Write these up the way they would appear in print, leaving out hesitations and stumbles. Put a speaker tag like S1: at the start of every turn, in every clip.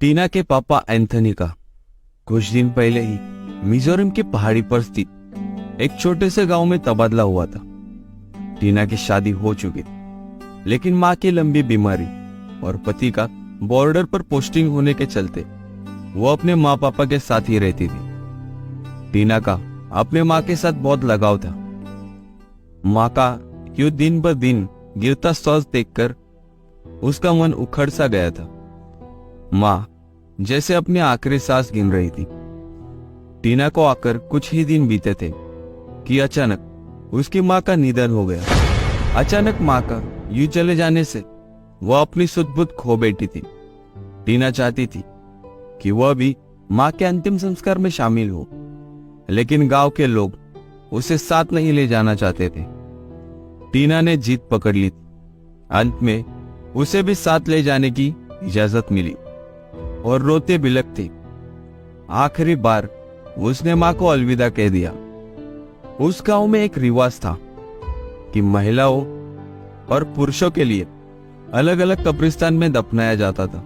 S1: टीना के पापा एंथनी का कुछ दिन पहले ही मिजोरम की पहाड़ी पर स्थित एक छोटे से गांव में तबादला हुआ था। टीना की शादी हो चुकी थी, लेकिन मां की लंबी बीमारी और पति का बॉर्डर पर पोस्टिंग होने के चलते वो अपने माँ पापा के साथ ही रहती थी। टीना का अपने माँ के साथ बहुत लगाव था। माँ का यूं दिन ब दिन गिरता स्वास्थ्य देखकर उसका मन उखड़ सा गया था। माँ जैसे अपनी आखिरी सांस गिन रही थी। टीना को आकर कुछ ही दिन बीते थे कि अचानक उसकी माँ का निधन हो गया। अचानक माँ का यूं चले जाने से वह अपनी सुध-बुध खो बैठी थी। टीना चाहती थी कि वह भी माँ के अंतिम संस्कार में शामिल हो, लेकिन गांव के लोग उसे साथ नहीं ले जाना चाहते थे। टीना ने जीत पकड़ ली थी। अंत में उसे भी साथ ले जाने की इजाजत मिली और रोते बिलखते आखिरी बार उसने मां को अलविदा कह दिया। उस गांव में एक रिवाज था कि महिलाओं और पुरुषों के लिए अलग अलग कब्रिस्तान में दफनाया जाता था।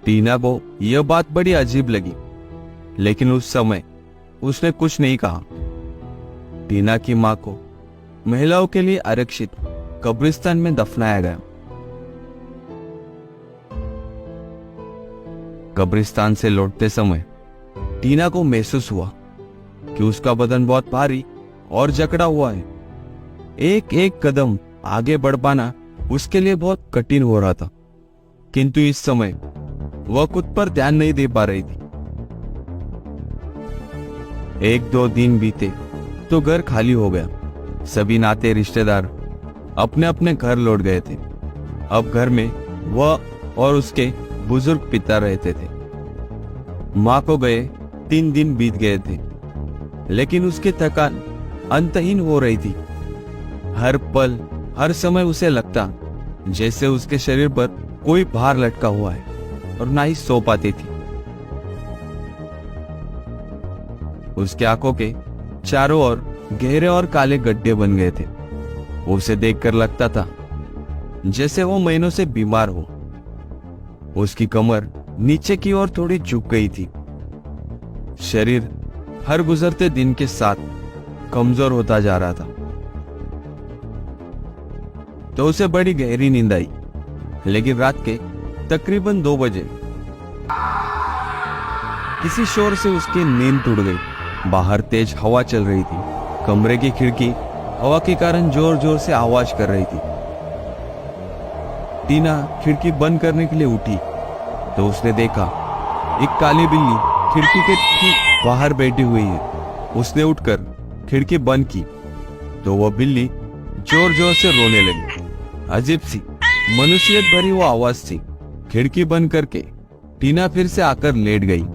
S1: टीना को यह बात बड़ी अजीब लगी, लेकिन उस समय उसने कुछ नहीं कहा। टीना की मां को महिलाओं के लिए आरक्षित कब्रिस्तान में दफनाया गया। कब्रिस्तान से लौटते समय टीना को महसूस हुआ कि उसका बदन बहुत भारी और जकड़ा हुआ है। एक एक कदम आगे बढ़ पाना उसके लिए बहुत कठिन हो रहा था, किंतु इस समय वह खुद पर ध्यान नहीं दे पा रही थी। एक दो दिन बीते तो घर खाली हो गया। सभी नाते रिश्तेदार अपने अपने घर लौट गए थे। अब घर में वह और उसके बुजुर्ग पिता रहते थे। मां को गए 3 दिन बीत गए थे, लेकिन उसकी थकान अंतहीन हो रही थी। हर पल हर समय उसे लगता जैसे उसके शरीर पर कोई भार लटका हुआ है और ना ही सो पाती थी। उसकी आंखों के चारों ओर गहरे और काले गड्ढे बन गए थे। उसे देखकर लगता था जैसे वो महीनों से बीमार हो। उसकी कमर नीचे की ओर थोड़ी झुक गई थी। शरीर हर गुजरते दिन के साथ कमजोर होता जा रहा था। तो उसे बड़ी गहरी नींद आई, लेकिन रात के तकरीबन 2 बजे किसी शोर से उसकी नींद टूट गई। बाहर तेज हवा चल रही थी। कमरे की खिड़की हवा के कारण जोर जोर से आवाज कर रही थी। टीना खिड़की बंद करने के लिए उठी तो उसने देखा एक काली बिल्ली खिड़की के ठीक बाहर बैठी हुई है। उसने उठकर खिड़की बंद की तो वह बिल्ली जोर जोर से रोने लगी। अजीब सी मनुष्यत भरी वो आवाज थी। खिड़की बंद करके टीना फिर से आकर लेट गई।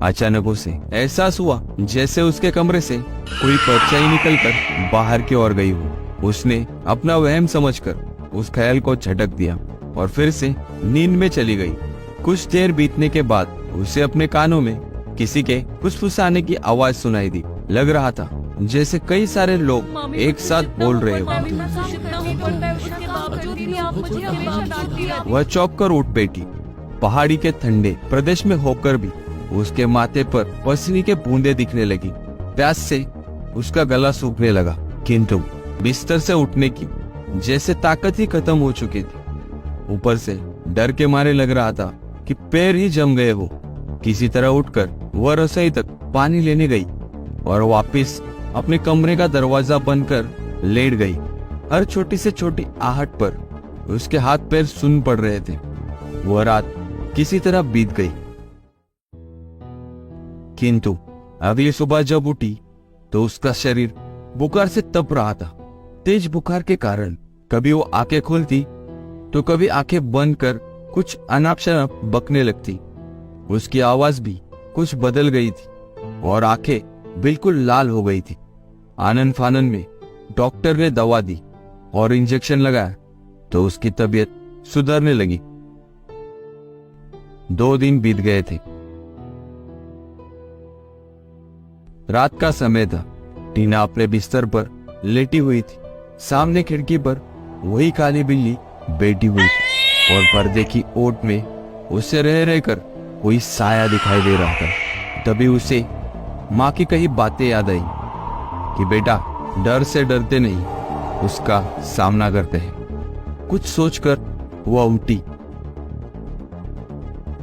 S1: अचानक उसे एहसास हुआ जैसे उसके कमरे से कोई परछाई निकलकर बाहर की ओर गई हो। उसने अपना वहम समझकर उस ख्याल को झटक दिया और फिर से नींद में चली गई। कुछ देर बीतने के बाद उसे अपने कानों में किसी के फुसफुसाने की आवाज सुनाई दी। लग रहा था जैसे कई सारे लोग एक साथ बोल रहे हो। वह चौंक कर उठ बैठी। पहाड़ी के ठंडे प्रदेश में होकर भी उसके माथे पर पसीने के बूंदे दिखने लगी। प्यास से उसका गला सूखने लगा, किंतु बिस्तर से उठने की जैसे ताकत ही खत्म हो चुकी थी। ऊपर से डर के मारे लग रहा था कि पैर ही जम गए हो। किसी तरह उठकर वह रसोई तक पानी लेने गई और वापस अपने कमरे का दरवाजा बंद कर लेट गई। हर छोटी से छोटी आहट पर उसके हाथ पैर सुन्न पड़ रहे थे। वह रात किसी तरह बीत गई, किंतु अगली सुबह जब उठी तो उसका शरीर बुखार से तप रहा था। तेज बुखार के कारण कभी वो आंखें खोलती तो कभी आंखें बंद कर कुछ अनाप शनाप बकने लगती। उसकी आवाज भी कुछ बदल गई थी और आंखें बिल्कुल लाल हो गई थी। आनन फानन में डॉक्टर ने दवा दी और इंजेक्शन लगाया तो उसकी तबीयत सुधरने लगी। 2 दिन बीत गए थे। रात का समय था। टीना अपने बिस्तर पर लेटी हुई थी। सामने खिड़की पर वही काली बिल्ली बैठी हुई थी और पर्दे की ओट में उससे रह रहकर कोई साया दिखाई दे रहा था। तभी उसे माँ की कही बातें याद आई कि बेटा, डर से डरते नहीं, उसका सामना करते हैं। कुछ सोचकर वह उठी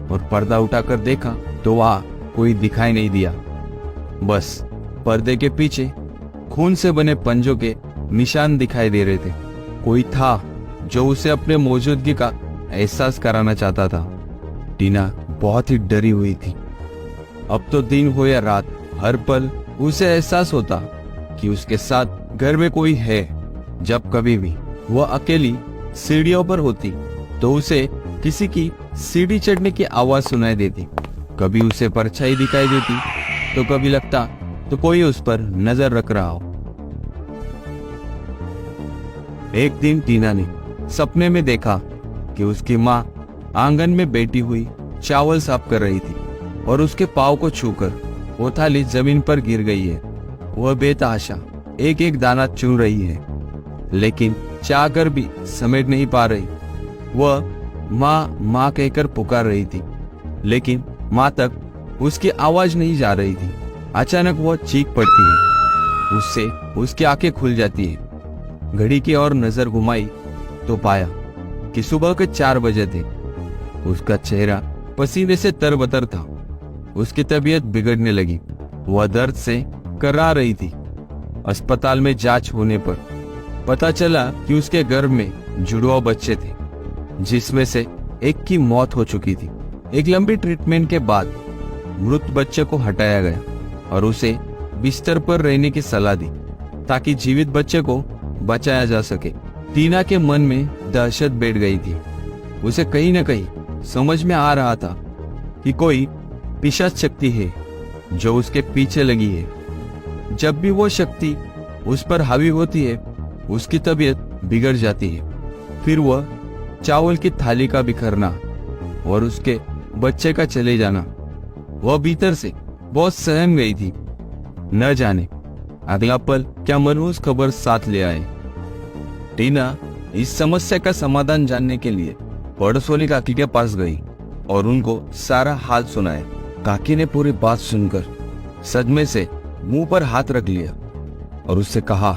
S1: और पर्दा उठाकर देखा तो वहां कोई दिखाई नहीं दिया। बस पर्दे के पीछे खून से बने पंजों के निशान दिखाई दे रहे थे। कोई था जो उसे अपने मौजूदगी का एहसास कराना चाहता था। टीना बहुत ही डरी हुई थी। अब तो दिन हो या रात, हर पल उसे एहसास होता कि उसके साथ घर में कोई है। जब कभी भी वह अकेली सीढ़ियों पर होती तो उसे किसी की सीढ़ी चढ़ने की आवाज सुनाई देती। कभी उसे परछाई दिखाई देती तो कभी लगता तो कोई उस पर नजर रख रहा हो। एक दिन टीना ने सपने में देखा कि उसकी माँ आंगन में बैठी हुई चावल साफ कर रही थी और उसके पाँव को छूकर वो थाली जमीन पर गिर गई है। वह बेतहाशा एक एक दाना चुन रही है, लेकिन चाहकर भी समेट नहीं पा रही। वह माँ माँ कहकर पुकार रही थी, लेकिन माँ तक उसकी आवाज नहीं जा रही थी। अचानक वह चीख पड़ती है। उससे उसकी आंखें खुल जाती है। घड़ी की ओर नजर घुमाई तो पाया कि सुबह के 4 बजे थे। उसका चेहरा पसीने से तरबतर था। उसकी तबीयत बिगड़ने लगी। वह दर्द से कर्रा रही थी। अस्पताल में जांच होने पर पता चला कि उसके गर्भ में जुड़वा बच्चे थे, जिसमें से एक की मौत हो चुकी थी। एक लंबी ट्रीटमेंट के बाद मृत बच्चे को हटाया गया और उसे बिस्तर पर रहने की सलाह दी ताकि जीवित बच्चे को बचाया जा सके। टीना के मन में दहशत बैठ गई थी। उसे कहीं न कहीं समझ में आ रहा था कि कोई पिशाच शक्ति है जो उसके पीछे लगी है। जब भी वो शक्ति उस पर हावी होती है, उसकी तबीयत बिगड़ जाती है। फिर वह चावल की थाली का बिखरना और उसके बच्चे का चले जाना, वह भीतर से बहुत सहम गई थी। न जाने अगला पल क्या मनहूस खबर साथ ले आए। टीना इस समस्या का समाधान जानने के लिए पड़ोस वाली काकी के पास गई और उनको सारा हाल सुनाया। काकी ने पूरी बात सुनकर सदमे से मुंह पर हाथ रख लिया और उससे कहा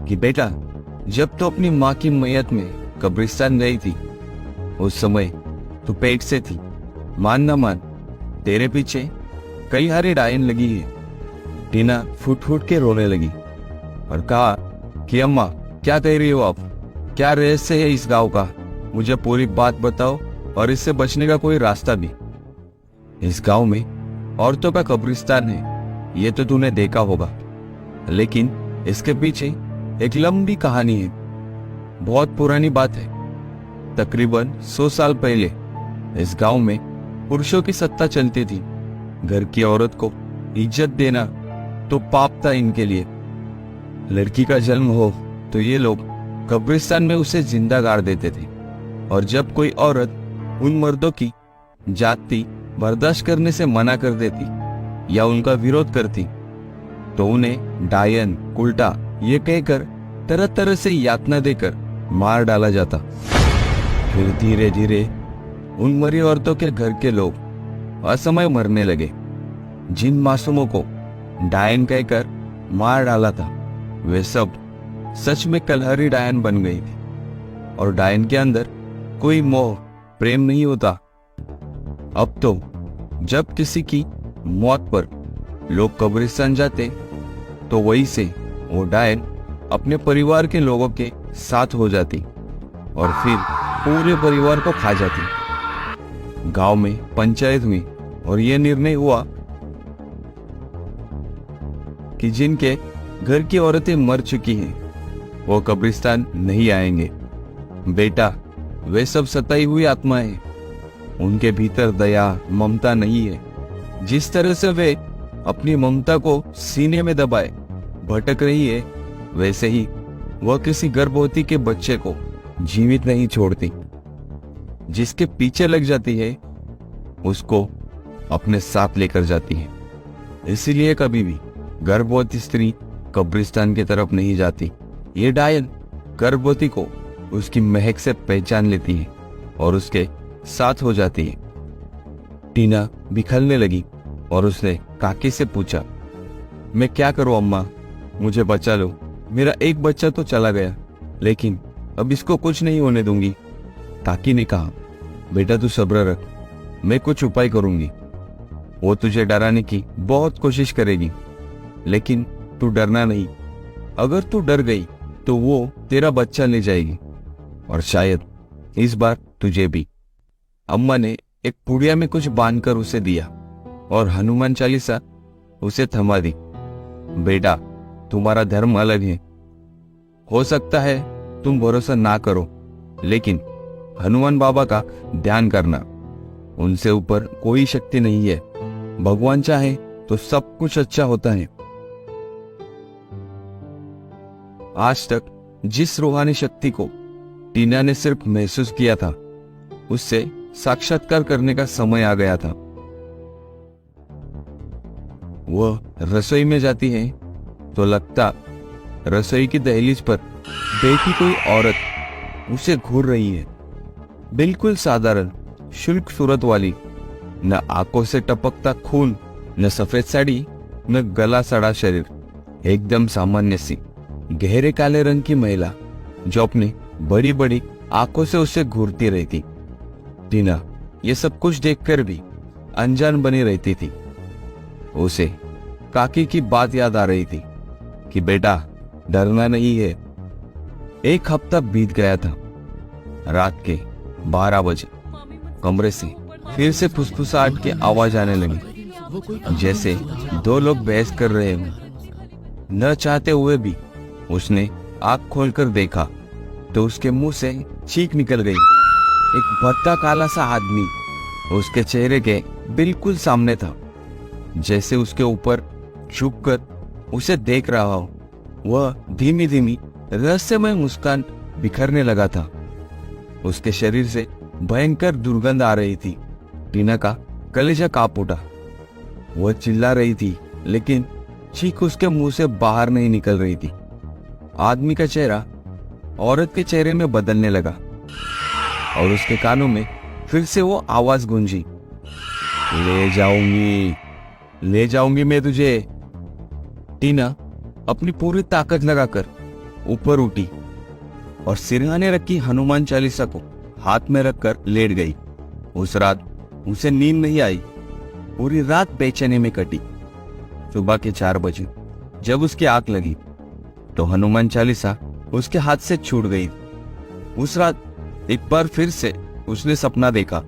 S1: कि बेटा, जब तो अपनी माँ की मैयत में कब्रिस्तान गई थी, उस समय तू पेट से थी। मान न मान, तेरे पीछे कई हरी डायन लगी है। टीना फुट फुट के रोने लगी और कहा कि अम्मा, क्या कह रही हो आप? क्या रहस्य है इस गांव का? मुझे पूरी बात बताओ और इससे बचने का कोई रास्ता भी। इस गांव में औरतों का कब्रिस्तान है, ये तो तूने देखा होगा, लेकिन इसके पीछे एक लंबी कहानी है। बहुत पुरानी बात है। तकरीबन 100 साल पहले इस गांव में पुरुषों की सत्ता चलती थी। घर की औरत को इज्जत देना तो पाप था इनके लिए। लड़की का जन्म हो तो ये लोग कब्रिस्तान में उसे जिंदा गाड़ देते थे, और जब कोई औरत उन मर्दों की जाति बर्दाश्त करने से मना कर देती या उनका विरोध करती तो उन्हें डायन, उल्टा ये कहकर तरह तरह से यातना देकर मार डाला जाता। फिर धीरे धीरे उन मरी औरतों के घर के लोग असमय मरने लगे। जिन मासूमों को डायन कहकर मार डाला था, वे सब सच में कलहरी डायन बन गई थी। और डायन के अंदर कोई मोह प्रेम नहीं होता। अब तो जब किसी की मौत पर लोग कब्रिस्तान जाते तो वहीं से वो डायन अपने परिवार के लोगों के साथ हो जाती और फिर पूरे परिवार को खा जाती। गांव में पंचायत हुई और यह निर्णय हुआ कि जिनके घर की औरतें मर चुकी हैं वो कब्रिस्तान नहीं आएंगे। बेटा, वे सब सताई हुई आत्माएं हैं। उनके भीतर दया, ममता नहीं है। जिस तरह से वे अपनी ममता को सीने में दबाए भटक रही है, वैसे ही वह किसी गर्भवती के बच्चे को जीवित नहीं छोड़ती। जिसके पीछे लग जाती है उसको अपने साथ लेकर जाती है। इसीलिए कभी भी गर्भवती स्त्री कब्रिस्तान की तरफ नहीं जाती। ये डायन गर्भवती को उसकी महक से पहचान लेती है और उसके साथ हो जाती है। टीना बिखरने लगी और उसने काकी से पूछा, मैं क्या करूं अम्मा, मुझे बचा लो। मेरा एक बच्चा तो चला गया, लेकिन अब इसको कुछ नहीं होने दूंगी। काकी ने कहा, बेटा तू सब्र रख, मैं कुछ उपाय करूंगी। वो तुझे डराने की बहुत कोशिश करेगी, लेकिन तू डरना नहीं। अगर तू डर गई तो वो तेरा बच्चा ले जाएगी, और शायद इस बार तुझे भी। अम्मा ने एक पुड़िया में कुछ बांधकर उसे दिया और हनुमान चालीसा उसे थमा दी। बेटा, तुम्हारा धर्म अलग है, हो सकता है तुम भरोसा ना करो, लेकिन हनुमान बाबा का ध्यान करना। उनसे ऊपर कोई शक्ति नहीं है। भगवान चाहे तो सब कुछ अच्छा होता है। आज तक जिस रूहानी शक्ति को टीना ने सिर्फ महसूस किया था, उससे साक्षात्कार करने का समय आ गया था। वह रसोई में जाती है तो लगता रसोई की दहलीज पर बैठी कोई औरत उसे घूर रही है। बिल्कुल साधारण शुष्क सूरत वाली, न आंखों से टपकता खून, न सफेद साड़ी, न गला सड़ा शरीर, एकदम सामान्य सी गहरे काले रंग की महिला जो अपनी बड़ी बड़ी आंखों से उसे घूरती रहती। टीना ये सब कुछ देखकर भी अनजान बनी रहती थी। उसे काकी की बात याद आ रही थी कि बेटा डरना नहीं है। एक हफ्ता बीत गया था। रात के 12 बजे कमरे से फिर से फुसफुसाहट की आवाज आने लगी, जैसे दो लोग बहस कर रहे हों। न चाहते हुए भी उसने आंख खोलकर देखा तो उसके मुंह से चीख निकल गई। एक भद्दा काला सा आदमी उसके चेहरे के बिल्कुल सामने था, जैसे उसके ऊपर झुककर उसे देख रहा हो। वह धीमी धीमी रहस्यमय मुस्कान बिखरने लगा था। उसके शरीर से भयंकर दुर्गंध आ रही थी। टीना का कलेजा कांप उठा। वह चिल्ला रही थी, लेकिन चीख उसके मुंह से बाहर नहीं निकल रही थी। आदमी का चेहरा औरत के चेहरे में बदलने लगा और उसके कानों में फिर से वो आवाज गूंजी, ले जाऊंगी मैं तुझे। टीना अपनी पूरी ताकत लगाकर ऊपर उठी और सिरहाने रखी हनुमान चालीसा को हाथ में रखकर लेट गई। उस रात उसे नींद नहीं आई। पूरी रात बेचैनी में कटी। सुबह के 4 बजे जब उसकी आंख लगी तो हनुमान चालीसा उसके हाथ से छूट गई। उस रात एक बार फिर से उसने सपना देखा।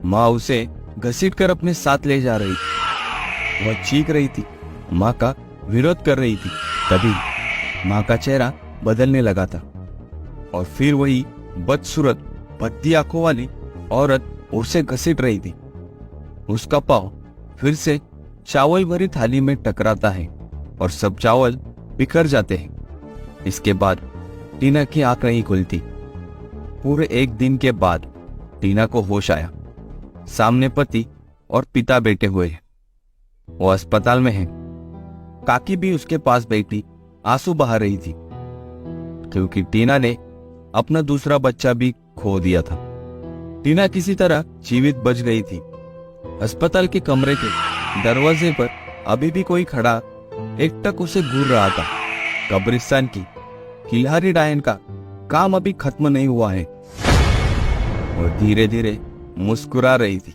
S1: माँ उसे घसीटकर अपने साथ ले जा रही थी। वह चीख रही थी, माँ का विरोध कर रही थी। तभी माँ का चेहरा बदलने लगा था और फिर वही बदसूरत भद्दी आंखों वाली औरत उसे घसीट रही थी। उसका पांव फिर से चावल भरी थाली में टकराता है और सब चावल बिखर जाते हैं। इसके बाद टीना की आंख नहीं खुलती। पूरे 1 दिन के बाद टीना को होश आया। सामने पति और पिता बैठे हुए हैं। वो अस्पताल में है। काकी भी उसके पास बैठी आंसू बहा रही थी, क्योंकि टीना ने अपना दूसरा बच्चा भी खो दिया था। टीना किसी तरह जीवित बच गई थी। अस्पताल के कमरे के दरवाजे पर अभी भी कोई खड़ा एकटक उसे घूर रहा था। कब्रिस्तान की किल्हारी डायन का काम अभी खत्म नहीं हुआ है और धीरे धीरे मुस्कुरा रही थी।